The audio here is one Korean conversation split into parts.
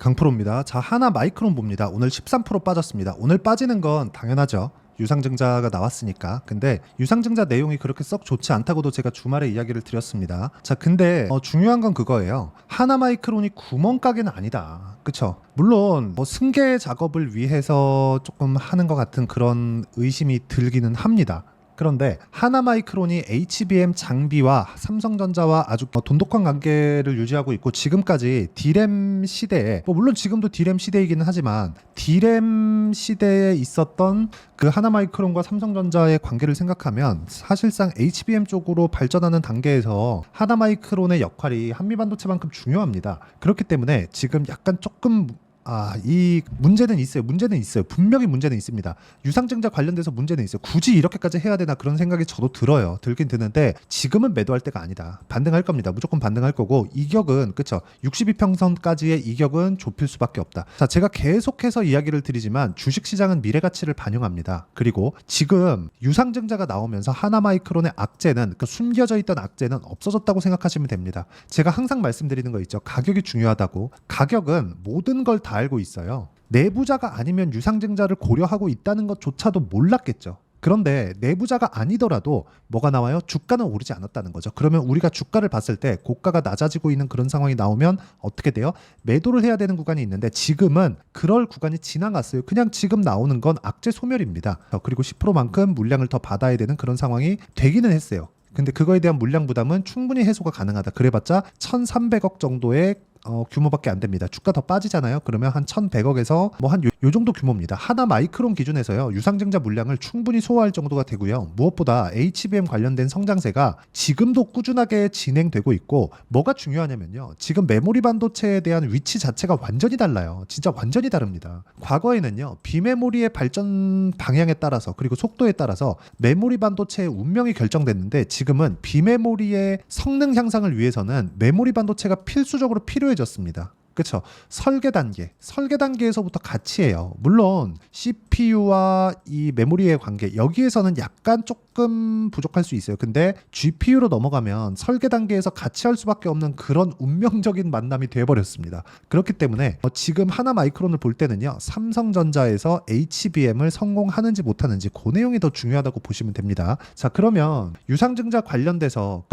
강프로입니다. 자, 하나마이크론 봅니다. 오늘 13% 빠졌습니다. 오늘 빠지는 건 당연하죠. 유상증자가 나왔으니까. 근데 유상증자 내용이 그렇게 썩 좋지 않다고도 제가 주말에 이야기를 드렸습니다. 자, 근데 중요한 건 그거예요. 하나마이크론이 구멍가게는 아니다. 그쵸? 물론 승계 작업을 위해서 조금 하는 것 같은 그런 의심이 들기는 합니다. 그런데 하나마이크론이 HBM 장비와 삼성전자와 아주 돈독한 관계를 유지하고 있고, 지금까지 D램 시대에 물론 지금도 D램 시대이기는 하지만 D램 시대에 있었던 그 하나마이크론과 삼성전자의 관계를 생각하면 사실상 HBM 쪽으로 발전하는 단계에서 하나마이크론의 역할이 한미반도체만큼 중요합니다. 그렇기 때문에 지금 약간 조금 이 문제는 있어요. 문제는 있어요. 분명히 문제는 있습니다. 유상증자 관련돼서 문제는 있어요. 굳이 이렇게까지 해야 되나 그런 생각이 저도 들어요. 들긴 드는데 지금은 매도할 때가 아니다. 반등할 겁니다. 무조건 반등할 거고, 이격은 그쵸, 62평선까지의 이격은 좁힐 수밖에 없다. 자, 제가 계속해서 이야기를 드리지만 주식시장은 미래가치를 반영합니다. 그리고 지금 유상증자가 나오면서 하나마이크론의 악재는, 그러니까 숨겨져 있던 악재는 없어졌다고 생각하시면 됩니다. 제가 항상 말씀드리는 거 있죠. 가격이 중요하다고. 가격은 모든 걸 다 알고 있어요. 내부자가 아니면 유상증자를 고려하고 있다는 것조차도 몰랐겠죠. 그런데 내부자가 아니더라도 뭐가 나와요? 주가는 오르지 않았다는 거죠. 그러면 우리가 주가를 봤을 때 고가가 낮아지고 있는 그런 상황이 나오면 어떻게 돼요? 매도를 해야 되는 구간이 있는데 지금은 그럴 구간이 지나갔어요. 그냥 지금 나오는 건 악재 소멸입니다. 그리고 10%만큼 물량을 더 받아야 되는 그런 상황이 되기는 했어요. 근데 그거에 대한 물량 부담은 충분히 해소가 가능하다. 그래봤자 1,300억 정도의 규모밖에 안 됩니다. 주가 더 빠지잖아요. 그러면 한 1,100억에서 한 요 정도 규모입니다. 하나 마이크론 기준에서요, 유상증자 물량을 충분히 소화할 정도가 되고요. 무엇보다 HBM 관련된 성장세가 지금도 꾸준하게 진행되고 있고, 뭐가 중요하냐면요, 지금 메모리 반도체에 대한 위치 자체가 완전히 달라요. 진짜 완전히 다릅니다. 과거에는요, 비메모리의 발전 방향에 따라서 그리고 속도에 따라서 메모리 반도체의 운명이 결정됐는데, 지금은 비메모리의 성능 향상을 위해서는 메모리 반도체가 필수적으로 필요해졌습니다. 그렇죠. 설계 단계에서부터 같이 해요. 물론 CPU와 이 메모리의 관계, 여기에서는 약간 조금 부족할 수 있어요. 근데 GPU로 넘어가면 설계 단계에서 같이 할 수밖에 없는 그런 운명적인 만남이 되어버렸습니다. 그렇기 때문에 지금 하나마이크론을 볼 때는요, 삼성전자에서 HBM을 성공하는지 못하는지 그 내용이 더 중요하다고 보시면 됩니다. 자, 그러면 유상증자 관련돼서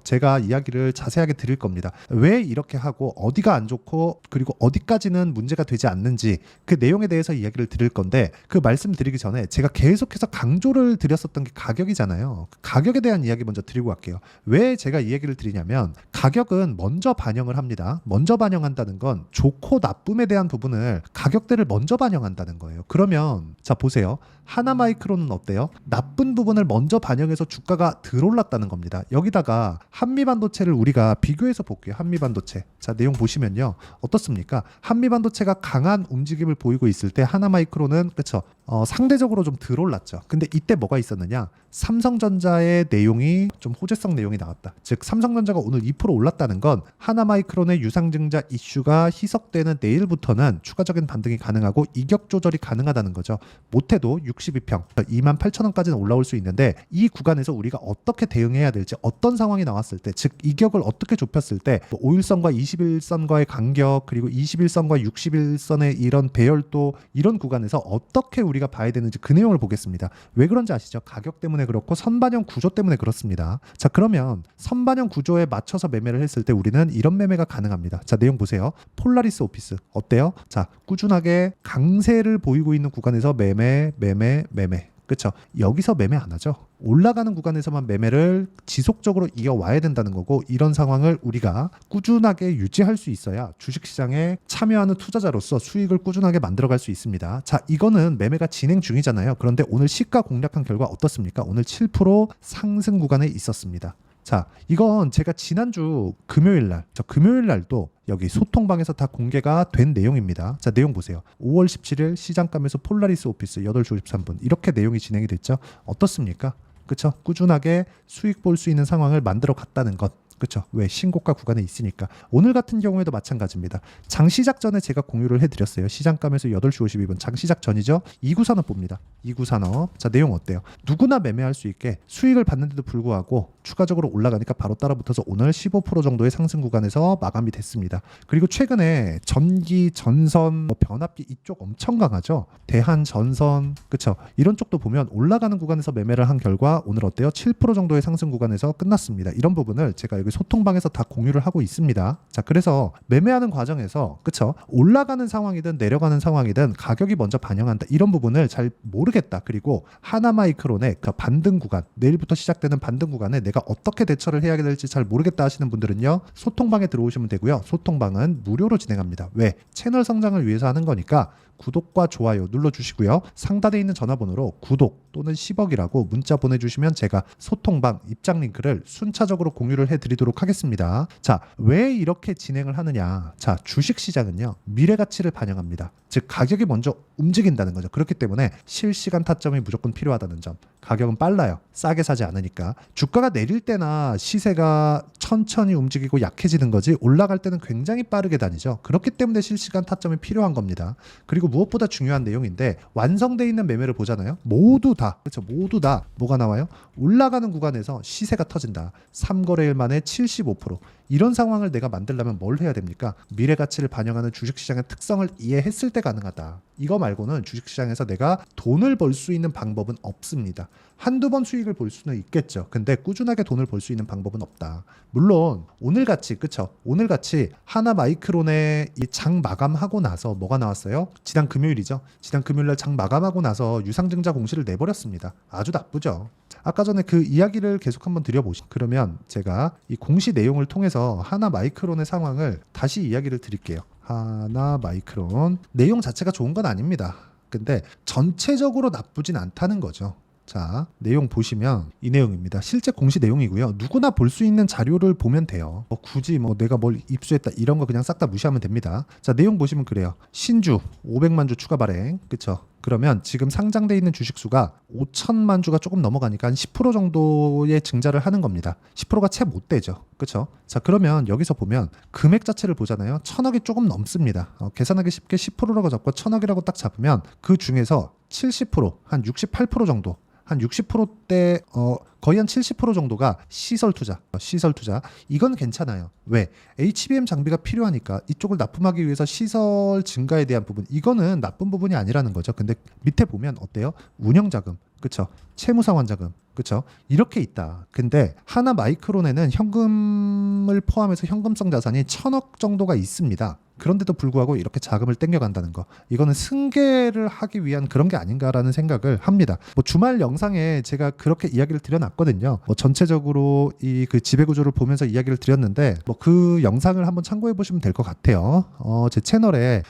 제가 이야기를 자세하게 드릴 겁니다. 왜 이렇게 하고 어디가 안 좋고 그리고 어디까지는 문제가 되지 않는지, 그 내용에 대해서 이야기를 드릴 건데, 그 말씀드리기 전에 제가 계속해서 강조를 드렸었던 게 가격이잖아요. 가격에 대한 이야기 먼저 드리고 갈게요. 왜 제가 이 얘기를 드리냐면, 가격은 먼저 반영을 합니다. 먼저 반영한다는 건 좋고 나쁨에 대한 부분을, 가격대를 먼저 반영한다는 거예요. 그러면 자, 보세요. 하나마이크론은 어때요? 나쁜 부분을 먼저 반영해서 주가가 덜 올랐다는 겁니다. 여기다가 한미반도체를 우리가 비교해서 볼게요. 한미반도체. 자, 내용 보시면요, 어떻습니까? 한미반도체가 강한 움직임을 보이고 있을 때 하나마이크론은 그쵸, 상대적으로 좀 덜 올랐죠. 근데 이때 뭐가 있었느냐? 삼성전자의 내용이 좀 호재성 내용이 나왔다. 즉 삼성전자가 오늘 2% 올랐다는 건 하나마이크론의 유상증자 이슈가 희석되는 내일부터는 추가적인 반등이 가능하고 이격 조절이 가능하다는 거죠. 못해도 62평, 28,000원까지는 올라올 수 있는데, 이 구간에서 우리가 어떻게 대응해야 될지, 어떤 상황이 나왔을 때, 즉 이격을 어떻게 좁혔을 때 5일선과 21선과의 간격, 그리고 21선과 61선의 이런 배열도, 이런 구간에서 어떻게 우리가 봐야 되는지 그 내용을 보겠습니다. 왜 그런지 아시죠? 가격 때문에 그렇고 선반영 구조 때문에 그렇습니다. 자, 그러면 선반영 구조에 맞춰서 매매를 했을 때 우리는 이런 매매가 가능합니다. 자, 내용 보세요. 폴라리스 오피스 어때요? 자, 꾸준하게 강세를 보이고 있는 구간에서 매매. 그렇죠. 여기서 매매 안 하죠. 올라가는 구간에서만 매매를 지속적으로 이어와야 된다는 거고, 이런 상황을 우리가 꾸준하게 유지할 수 있어야 주식시장에 참여하는 투자자로서 수익을 꾸준하게 만들어갈 수 있습니다. 자, 이거는 매매가 진행 중이잖아요. 그런데 오늘 시가 공략한 결과 어떻습니까? 오늘 7% 상승 구간에 있었습니다. 자, 이건 제가 지난주 금요일 날도 여기 소통방에서 다 공개가 된 내용입니다. 자, 내용 보세요. 5월 17일 시장감에서 폴라리스 오피스 8시 53분 이렇게 내용이 진행이 됐죠. 어떻습니까? 그렇죠? 꾸준하게 수익 볼 수 있는 상황을 만들어 갔다는 것. 그쵸? 왜? 신고가 구간에 있으니까. 오늘 같은 경우에도 마찬가지입니다. 장 시작 전에 제가 공유를 해드렸어요. 시장감에서 8시 52분 장 시작 전이죠. 2구 산업 봅니다. 2구 산업. 자, 내용 어때요? 누구나 매매할 수 있게 수익을 받는데도 불구하고 추가적으로 올라가니까 바로 따라붙어서 오늘 15% 정도의 상승 구간에서 마감이 됐습니다. 그리고 최근에 전기, 전선, 변압기 이쪽 엄청 강하죠. 대한, 전선, 그쵸? 이런 쪽도 보면 올라가는 구간에서 매매를 한 결과 오늘 어때요? 7% 정도의 상승 구간에서 끝났습니다. 이런 부분을 제가 여기 소통방에서 다 공유를 하고 있습니다. 자, 그래서 매매하는 과정에서 그쵸? 올라가는 상황이든 내려가는 상황이든 가격이 먼저 반영한다. 이런 부분을 잘 모르겠다. 그리고 하나마이크론의 그 반등 구간, 내일부터 시작되는 반등 구간에 내가 어떻게 대처를 해야 될지 잘 모르겠다 하시는 분들은요. 소통방에 들어오시면 되고요. 소통방은 무료로 진행합니다. 왜? 채널 성장을 위해서 하는 거니까 구독과 좋아요 눌러주시고요. 상단에 있는 전화번호로 구독 또는 10억이라고 문자 보내주시면 제가 소통방 입장 링크를 순차적으로 공유를 해드리도록 하겠습니다. 자, 왜 이렇게 진행을 하느냐? 자, 주식시장은요. 미래가치를 반영합니다. 즉 가격이 먼저 움직인다는 거죠. 그렇기 때문에 실시간 타점이 무조건 필요하다는 점. 가격은 빨라요. 싸게 사지 않으니까. 주가가 내릴 때나 시세가 천천히 움직이고 약해지는 거지 올라갈 때는 굉장히 빠르게 다니죠. 그렇기 때문에 실시간 타점이 필요한 겁니다. 그리고 무엇보다 중요한 내용인데 완성되어 있는 매매를 보잖아요. 모두 다 그렇죠. 모두 다 뭐가 나와요? 올라가는 구간에서 시세가 터진다. 3거래일 만에 75%. 이런 상황을 내가 만들려면 뭘 해야 됩니까? 미래 가치를 반영하는 주식시장의 특성을 이해했을 때 가능하다. 이거 말고는 주식시장에서 내가 돈을 벌 수 있는 방법은 없습니다. 한두 번 수익을 볼 수는 있겠죠. 근데 꾸준하게 돈을 벌 수 있는 방법은 없다. 물론 오늘같이 그쵸? 오늘같이 하나마이크론의 이 장 마감하고 나서 뭐가 나왔어요? 지난 금요일이죠. 지난 금요일날 장 마감하고 나서 유상증자 공시를 내버렸습니다. 아주 나쁘죠. 아까 전에 그 이야기를 계속 한번 드려보시. 그러면 제가 이 공시 내용을 통해서 하나마이크론의 상황을 다시 이야기를 드릴게요. 하나마이크론 내용 자체가 좋은 건 아닙니다. 근데 전체적으로 나쁘진 않다는 거죠. 자, 내용 보시면 이 내용입니다. 실제 공시 내용이고요. 누구나 볼 수 있는 자료를 보면 돼요. 굳이 내가 뭘 입수했다 이런 거 그냥 싹 다 무시하면 됩니다. 자, 내용 보시면 그래요. 신주 500만 주 추가 발행. 그쵸? 그러면 지금 상장돼 있는 주식 수가 5천만 주가 조금 넘어가니까 한 10% 정도의 증자를 하는 겁니다. 10%가 채 못 되죠. 그렇죠? 자, 그러면 여기서 보면 금액 자체를 보잖아요. 1,000억이 조금 넘습니다. 계산하기 쉽게 10%라고 잡고 1,000억이라고 딱 잡으면 그 중에서 70%, 한 68% 정도 한 60%대 거의 한 70% 정도가 시설 투자. 이건 괜찮아요. 왜? HBM 장비가 필요하니까 이쪽을 납품하기 위해서 시설 증가에 대한 부분 이거는 나쁜 부분이 아니라는 거죠. 근데 밑에 보면 어때요? 운영 자금. 그쵸? 채무 상환 자금. 그쵸? 이렇게 있다. 근데 하나 마이크론에는 현금을 포함해서 현금성 자산이 1,000억 정도가 있습니다. 그런데도 불구하고 이렇게 자금을 땡겨간다는 거, 이거는 승계를 하기 위한 그런 게 아닌가라는 생각을 합니다. 주말 영상에 제가 그렇게 이야기를 드려놨거든요. 전체적으로 이 그 지배구조를 보면서 이야기를 드렸는데 그 영상을 한번 참고해 보시면 될 것 같아요. 제 채널에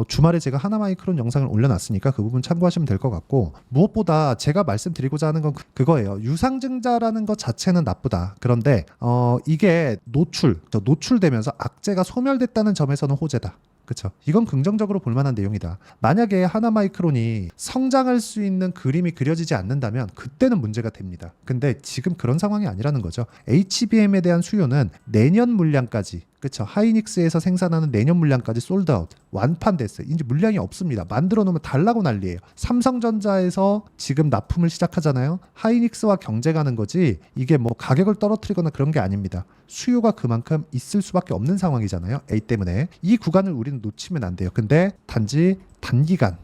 주말에 제가 하나마이크론 영상을 올려놨으니까 그 부분 참고하시면 될 것 같고, 무엇보다 제가 말씀드리고자 하는 건 그거예요. 유상증자라는 것 자체는 나쁘다. 그런데 이게 노출되면서 악재가 소멸됐다는 점에서는 호재다. 그렇죠. 이건 긍정적으로 볼만한 내용이다. 만약에 하나마이크론이 성장할 수 있는 그림이 그려지지 않는다면 그때는 문제가 됩니다. 근데 지금 그런 상황이 아니라는 거죠. HBM에 대한 수요는 내년 물량까지, 그렇죠. 하이닉스에서 생산하는 내년 물량까지 솔드아웃, 완판됐어요. 이제 물량이 없습니다. 만들어 놓으면 달라고 난리예요. 삼성전자에서 지금 납품을 시작하잖아요. 하이닉스와 경쟁하는 거지 이게 가격을 떨어뜨리거나 그런 게 아닙니다. 수요가 그만큼 있을 수밖에 없는 상황이잖아요. A 때문에. 이 구간을 우리는 놓치면 안 돼요. 근데 단지 단기간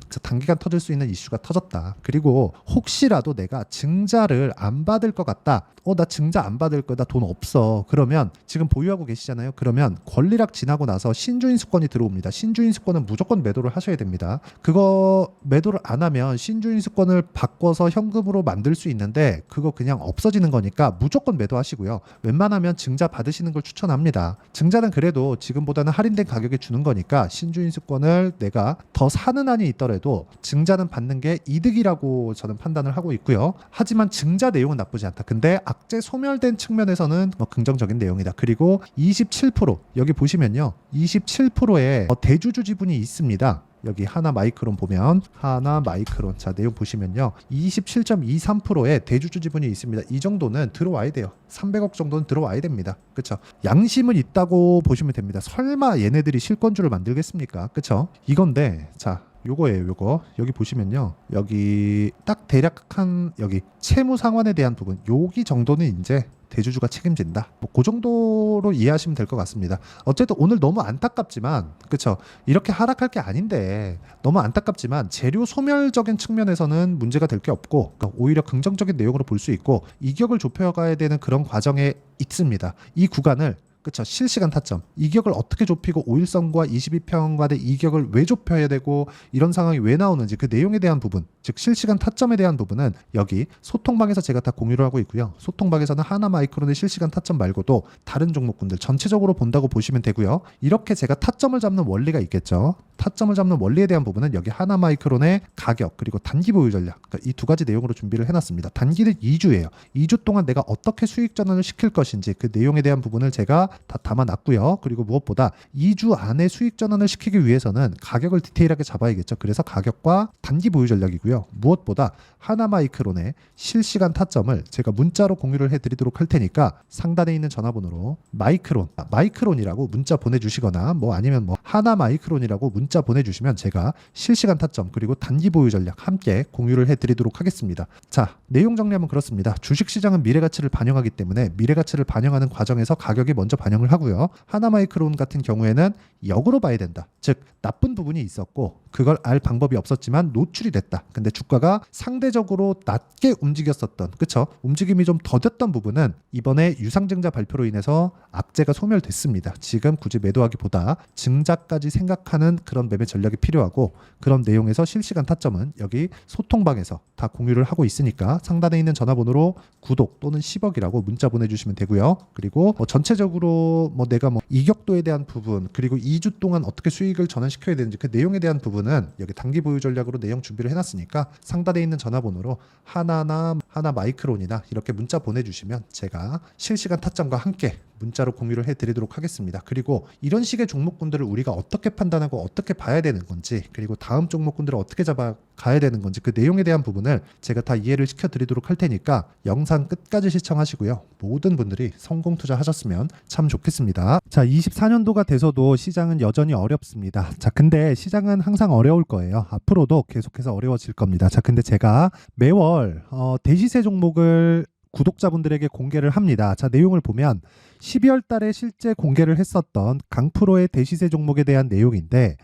터질 수 있는 이슈가 터졌다. 그리고 혹시라도 내가 증자를 안 받을 것 같다. 나 증자 안 받을 거야. 나 돈 없어. 그러면 지금 보유하고 계시잖아요. 그러면 권리락 지나고 나서 신주인수권이 들어옵니다. 신주인수권은 무조건 매도를 하셔야 됩니다. 그거 매도를 안 하면 신주인수권을 바꿔서 현금으로 만들 수 있는데 그거 그냥 없어지는 거니까 무조건 매도하시고요. 웬만하면 증자 받으시는 걸 추천합니다. 증자는 그래도 지금보다는 할인된 가격에 주는 거니까 신주인수권을 내가 더 사는 한이 있더라도 증자는 받는 게 이득이라고 저는 판단을 하고 있고요. 하지만 증자 내용은 나쁘지 않다. 근데 악재 소멸된 측면에서는 긍정적인 내용이다. 그리고 27% 여기 보시면요. 27%의 대주주 지분이 있습니다. 여기 하나 마이크론 보면 하나 마이크론 자 내용 보시면요 27.23%의 대주주 지분이 있습니다. 이 정도는 들어와야 돼요. 300억 정도는 들어와야 됩니다. 그쵸? 양심은 있다고 보시면 됩니다. 설마 얘네들이 실권주를 만들겠습니까? 그쵸? 이건데 자 요거예요. 요거 여기 보시면요 여기 딱 대략 한 여기 채무 상환에 대한 부분 여기 정도는 이제 대주주가 책임진다. 뭐 그 정도로 이해하시면 될 것 같습니다. 어쨌든 오늘 너무 안타깝지만 그쵸 이렇게 하락할 게 아닌데 너무 안타깝지만 재료 소멸적인 측면에서는 문제가 될 게 없고 그러니까 오히려 긍정적인 내용으로 볼 수 있고 이격을 좁혀가야 되는 그런 과정에 있습니다. 이 구간을 그쵸 실시간 타점 이격을 어떻게 좁히고 5일선과 22평 간의 이격을 왜 좁혀야 되고 이런 상황이 왜 나오는지 그 내용에 대한 부분 즉 실시간 타점에 대한 부분은 여기 소통방에서 제가 다 공유를 하고 있고요. 소통방에서는 하나 마이크론의 실시간 타점 말고도 다른 종목군들 전체적으로 본다고 보시면 되고요. 이렇게 제가 타점을 잡는 원리가 있겠죠. 타점을 잡는 원리에 대한 부분은 여기 하나 마이크론의 가격 그리고 단기 보유 전략 그러니까 이 두 가지 내용으로 준비를 해놨습니다. 단기는 2주예요. 2주 동안 내가 어떻게 수익 전환을 시킬 것인지 그 내용에 대한 부분을 제가 다 담아놨고요. 그리고 무엇보다 2주 안에 수익 전환을 시키기 위해서는 가격을 디테일하게 잡아야겠죠. 그래서 가격과 단기 보유 전략이고요. 무엇보다 하나 마이크론의 실시간 타점을 제가 문자로 공유를 해드리도록 할 테니까 상단에 있는 전화번호로 마이크론이라고 문자 보내주시거나 뭐 아니면 뭐 하나 마이크론이라고 문자 보내주시면 제가 실시간 타점 그리고 단기 보유 전략 함께 공유를 해드리도록 하겠습니다. 자 내용 정리하면 그렇습니다. 주식시장은 미래가치를 반영하기 때문에 미래가치를 반영하는 과정에서 가격이 먼저 반영을 하고요. 하나마이크론 같은 경우에는 역으로 봐야 된다. 즉 나쁜 부분이 있었고 그걸 알 방법이 없었지만 노출이 됐다. 근데 주가가 상대적으로 낮게 움직였었던 그쵸? 움직임이 좀 더뎠던 부분은 이번에 유상증자 발표로 인해서 악재가 소멸됐습니다. 지금 굳이 매도하기보다 증자까지 생각하는 그런 매매 전략이 필요하고 그런 내용에서 실시간 타점은 여기 소통방에서 다 공유를 하고 있으니까 상단에 있는 전화번호로 구독 또는 10억이라고 문자 보내주시면 되고요. 그리고 전체적으로 내가 이격도에 대한 부분 그리고 2주 동안 어떻게 수익을 전환시켜야 되는지 그 내용에 대한 부분은 여기 단기 보유 전략으로 내용 준비를 해놨으니까 상단에 있는 전화번호로 하나 마이크론이나 이렇게 문자 보내주시면 제가 실시간 타점과 함께 문자로 공유를 해드리도록 하겠습니다. 그리고 이런 식의 종목군들을 우리가 어떻게 판단하고 어떻게 봐야 되는 건지 그리고 다음 종목군들을 어떻게 잡아가야 되는 건지 그 내용에 대한 부분을 제가 다 이해를 시켜드리도록 할 테니까 영상 끝까지 시청하시고요. 모든 분들이 성공 투자하셨으면 참 좋겠습니다. 자 24년도가 돼서도 시장은 여전히 어렵습니다. 자 근데 시장은 항상 어려울 거예요. 앞으로도 계속해서 어려워질 겁니다. 자 근데 제가 매월 대시세 종목을 구독자분들에게 공개를 합니다. 자 내용을 보면 12월 달에 실제 공개를 했었던 강프로의 대시세 종목에 대한 내용인데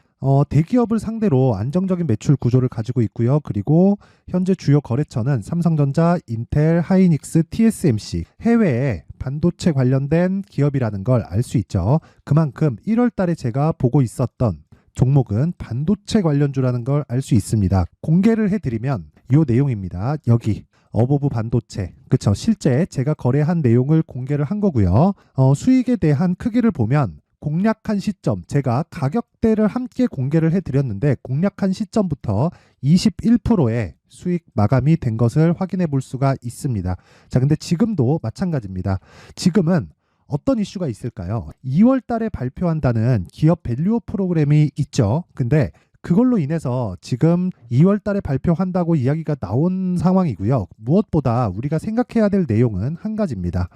대기업을 상대로 안정적인 매출 구조를 가지고 있고요. 그리고 현재 주요 거래처는 삼성전자, 인텔, 하이닉스, TSMC 해외에 반도체 관련된 기업이라는 걸 알 수 있죠. 그만큼 1월 달에 제가 보고 있었던 종목은 반도체 관련주라는 걸 알 수 있습니다. 공개를 해드리면 이 내용입니다. 여기 어보브 반도체 그쵸 실제 제가 거래한 내용을 공개를 한 거고요. 수익에 대한 크기를 보면 공략한 시점 제가 가격대를 함께 공개를 해드렸는데 공략한 시점부터 21%의 수익 마감이 된 것을 확인해 볼 수가 있습니다. 자 근데 지금도 마찬가지입니다. 지금은 어떤 이슈가 있을까요? 2월 달에 발표한다는 기업 밸류업 프로그램이 있죠. 근데 그걸로 인해서 지금 2월 달에 발표한다고 이야기가 나온 상황이고요. 무엇보다 우리가 생각해야 될 내용은 한 가지입니다.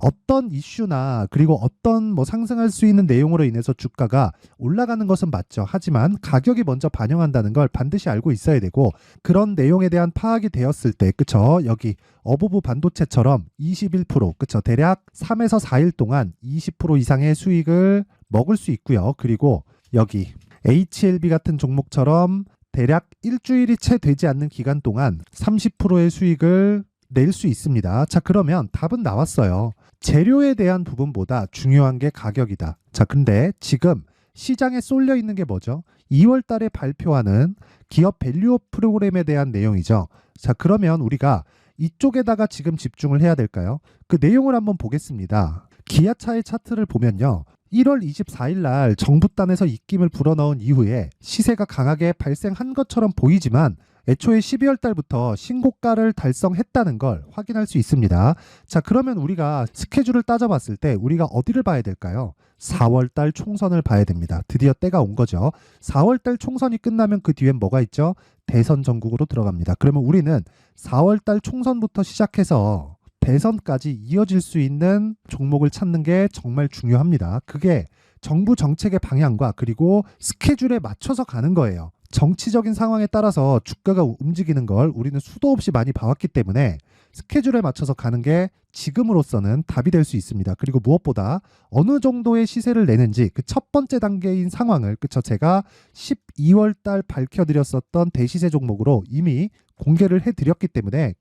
어떤 이슈나 그리고 어떤 상승할 수 있는 내용으로 인해서 주가가 올라가는 것은 맞죠. 하지만 가격이 먼저 반영한다는 걸 반드시 알고 있어야 되고 그런 내용에 대한 파악이 되었을 때 그쵸? 여기 어보브 반도체처럼 21% 그쵸? 대략 3에서 4일 동안 20% 이상의 수익을 먹을 수 있고요. 그리고 여기 HLB 같은 종목처럼 대략 일주일이 채 되지 않는 기간 동안 30%의 수익을 낼 수 있습니다. 자 그러면 답은 나왔어요. 재료에 대한 부분보다 중요한 게 가격이다. 자 근데 지금 시장에 쏠려 있는 게 뭐죠? 2월 달에 발표하는 기업 밸류업 프로그램에 대한 내용이죠. 자 그러면 우리가 이쪽에다가 지금 집중을 해야 될까요? 그 내용을 한번 보겠습니다. 기아차의 차트를 보면요. 1월 24일 날 정부단에서 입김을 불어넣은 이후에 시세가 강하게 발생한 것처럼 보이지만 애초에 12월 달부터 신고가를 달성했다는 걸 확인할 수 있습니다. 자, 그러면 우리가 스케줄을 따져봤을 때 우리가 어디를 봐야 될까요? 4월 달 총선을 봐야 됩니다. 드디어 때가 온 거죠. 4월 달 총선이 끝나면 그 뒤엔 뭐가 있죠? 대선 전국으로 들어갑니다. 그러면 우리는 4월 달 총선부터 시작해서 대선까지 이어질 수 있는 종목을 찾는 게 정말 중요합니다. 그게 정부 정책의 방향과 그리고 스케줄에 맞춰서 가는 거예요. 정치적인 상황에 따라서 주가가 움직이는 걸 우리는 수도 없이 많이 봐왔기 때문에 스케줄에 맞춰서 가는 게 지금으로서는 답이 될 수 있습니다. 그리고 무엇보다 어느 정도의 시세를 내는지 그 첫 번째 단계인 상황을 제가 12월 달 밝혀드렸었던 대시세 종목으로 이미 공개를 해드렸기 때문에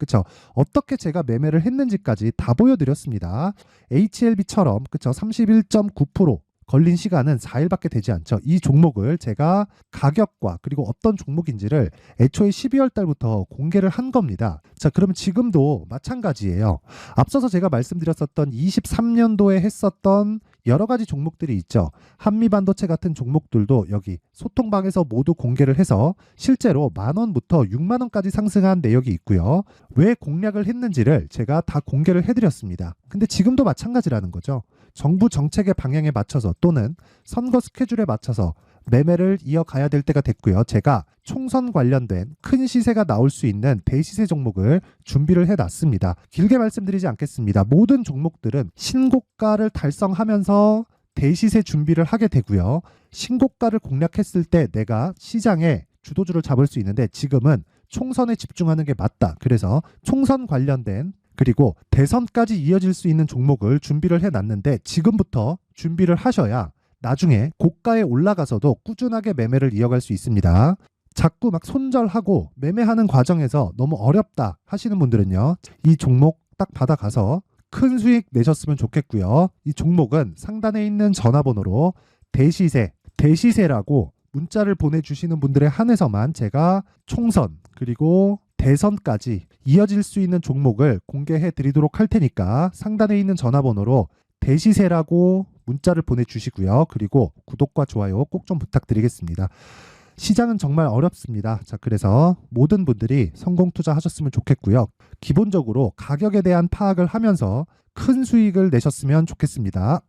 어떻게 제가 매매를 했는지까지 다 보여드렸습니다. HLB처럼 31.9% 걸린 시간은 4일밖에 되지 않죠. 이 종목을 제가 가격과 그리고 어떤 종목인지를 애초에 12월 달부터 공개를 한 겁니다. 자, 그러면 지금도 마찬가지예요. 앞서서 제가 말씀드렸었던 23년도에 했었던 여러 가지 종목들이 있죠. 한미반도체 같은 종목들도 여기 소통방에서 모두 공개를 해서 실제로 10,000원부터 60,000원까지 상승한 내역이 있고요. 왜 공략을 했는지를 제가 다 공개를 해드렸습니다. 근데 지금도 마찬가지라는 거죠. 정부 정책의 방향에 맞춰서 또는 선거 스케줄에 맞춰서 매매를 이어가야 될 때가 됐고요. 제가 총선 관련된 큰 시세가 나올 수 있는 대시세 종목을 준비를 해놨습니다. 길게 말씀드리지 않겠습니다. 모든 종목들은 신고가를 달성하면서 대시세 준비를 하게 되고요. 신고가를 공략했을 때 내가 시장에 주도주를 잡을 수 있는데 지금은 총선에 집중하는 게 맞다. 그래서 총선 관련된 그리고 대선까지 이어질 수 있는 종목을 준비를 해놨는데 지금부터 준비를 하셔야 나중에 고가에 올라가서도 꾸준하게 매매를 이어갈 수 있습니다. 자꾸 막 손절하고 매매하는 과정에서 너무 어렵다 하시는 분들은요. 이 종목 딱 받아가서 큰 수익 내셨으면 좋겠고요. 이 종목은 상단에 있는 전화번호로 대시세라고 문자를 보내주시는 분들에 한해서만 제가 총선 그리고 대선까지 이어질 수 있는 종목을 공개해 드리도록 할 테니까 상단에 있는 전화번호로 대시세라고 문자를 보내주시고요. 그리고 구독과 좋아요 꼭 좀 부탁드리겠습니다. 시장은 정말 어렵습니다. 자, 그래서 모든 분들이 성공 투자하셨으면 좋겠고요. 기본적으로 가격에 대한 파악을 하면서 큰 수익을 내셨으면 좋겠습니다.